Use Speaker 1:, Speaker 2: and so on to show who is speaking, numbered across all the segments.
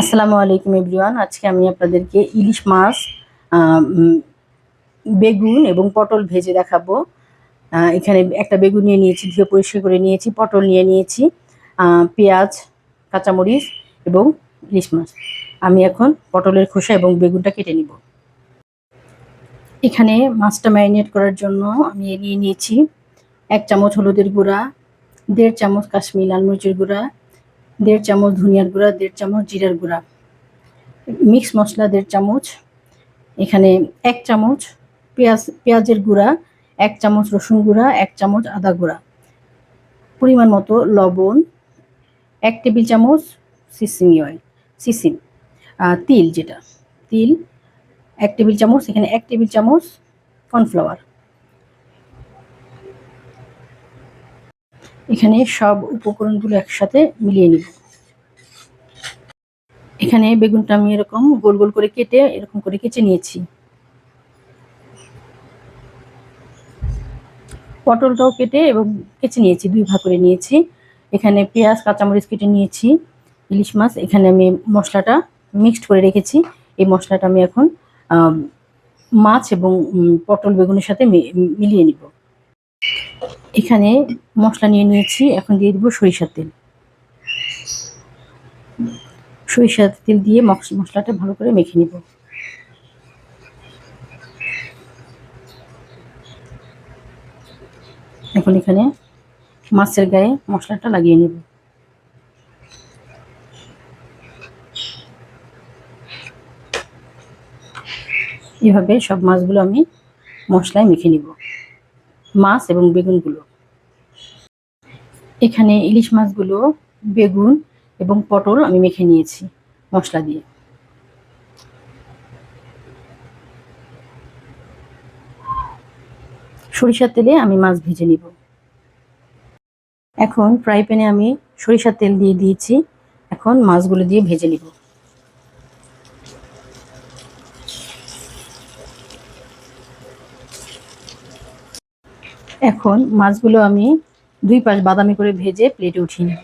Speaker 1: আসসালামু আলাইকুম এভরিওয়ান। আজকে আমি আপনাদেরকে ইলিশ মাছ, বেগুন এবং পটল ভেজে দেখাবো। এখানে একটা বেগুন নিয়ে নিয়েছি, ধুয়ে পরিষ্কার করে নিয়েছি। পটল নিয়ে নিয়েছি, পেঁয়াজ, কাঁচামরিচ এবং ইলিশ মাছ। আমি এখন পটলের খোসা এবং বেগুনটা কেটে নিব। এখানে মাছটা ম্যারিনেট করার জন্য আমি নিয়ে নিয়েছি 1 চামচ হলুদের গুঁড়া, 1.5 চামচ কাশ্মীরি লাল মরিচের গুঁড়া, 1.5 চামচ ধনিয়ার গুঁড়া, 1.5 চামচ জিরার গুঁড়া, মিক্স মশলা 1.5 চামচ, এখানে 1 চামচ পেঁয়াজের গুঁড়া, 1 চামচ রসুন গুঁড়া, 1 চামচ আদা গুঁড়া, পরিমাণ মতো লবণ, 1 টেবিল চামচ সিসিম তিল, তিল 1 টেবিল চামচ, এখানে 1 টেবিল চামচ কর্নফ্লাওয়ার। এখানে সব উপকরণগুলো একসাথে মিলিয়ে নিব। এখানে বেগুনটা আমি এরকম গোল গোল করে কেটে নিয়েছি। পটলটাও কেটে নিয়েছি, 2 ভাগ করে নিয়েছি। এখানে পেঁয়াজ, কাঁচামরিচ কেটে নিয়েছি। ইলিশ মাছ এখানে আমি মশলাটা মিক্সড করে রেখেছি। এই মশলাটা আমি এখন মাছ এবং পটল বেগুনের সাথে মিলিয়ে নিব। এখানে মশলা নিয়ে নিয়েছি, এখন দিয়ে দিব সরিষার তেল। সরিষার তেল দিয়ে মশলাটা ভালো করে মেখে নিব। এখন এখানে মাছের গায়ে মশলাটা লাগিয়ে নেব। এভাবে সব মাছগুলো আমি মশলায় মেখে নিব, মাছ এবং বেগুনগুলো। এখানে ইলিশ মাছগুলো, বেগুন এবং পটল আমি মেখে নিয়েছি মশলা দিয়ে। সরিষার তেলে আমি মাছ ভেজে নিব। এখন ফ্রাই প্যানে আমি সরিষার তেল দিয়ে দিয়েছি। এখন মাছগুলো দিয়ে ভেজে নিব। এখন মাছগুলো আমি 2 পাশ বাদামি করে ভেজে প্লেটে উঠিয়ে নেব।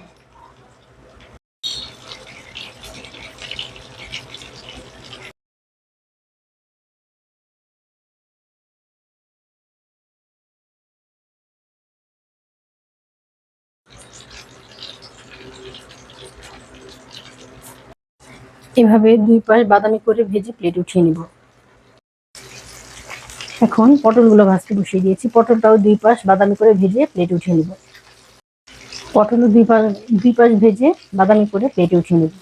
Speaker 1: এভাবে 2 পাশ বাদামি করে ভেজে প্লেটে উঠিয়ে নেব। এখন পটলগুলো ভাজতে বসিয়ে দিয়েছি। পটলটাও 2 পাশ বাদামি করে ভেজে প্লেটে উঠিয়ে নেব। পটলও 2 পাশ ভেজে বাদামি করে প্লেটে উঠিয়ে নেব।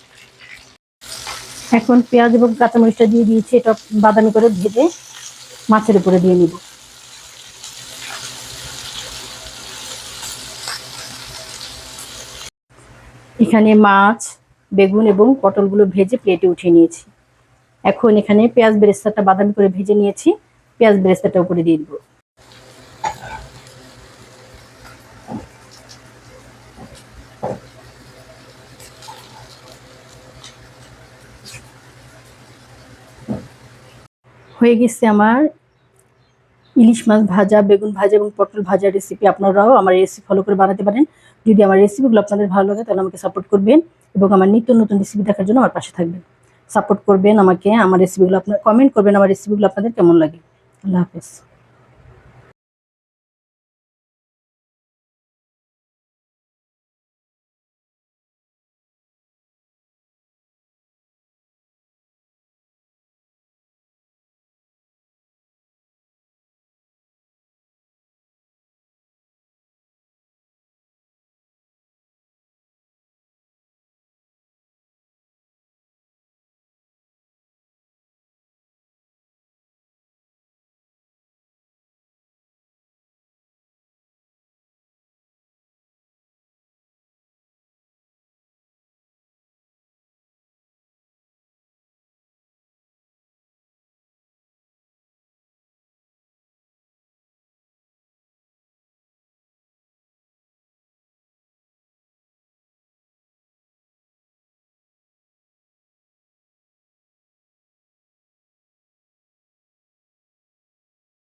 Speaker 1: এখন পেঁয়াজ এবং কাঁচামরিচটা দিয়ে দিয়েছি, এটা বাদামি করে ভেজে মাছের উপরে দিয়ে নিব। এখানে মাছ, বেগুন এবং পটলগুলো ভেজে প্লেটে উঠিয়ে নিয়েছি। এখন এখানে পেঁয়াজ বেরেস্তাটা বাদামি করে ভেজে নিয়েছি, পেঁয়াজ বেরেস্তাটা উপরে দিয়ে দিব। হয়ে গেছে আমার ইলিশ মাছ ভাজা, বেগুন ভাজা এবং পটল ভাজা রেসিপি। আপনারাও আমার রেসিপি ফলো করে বানাতে পারেন। যদি আমার রেসিপিগুলো আপনাদের ভালো লাগে তাহলে আমাকে সাপোর্ট করবেন এবং আমার নিত্য নতুন রেসিপি দেখার জন্য আমার পাশে থাকবেন। সাপোর্ট করবেন আমাকে, আমার রেসিপিগুলো আপনারা কমেন্ট করবেন আমার রেসিপিগুলো আপনাদের কেমন লাগে। আল্লাহ হাফেজ।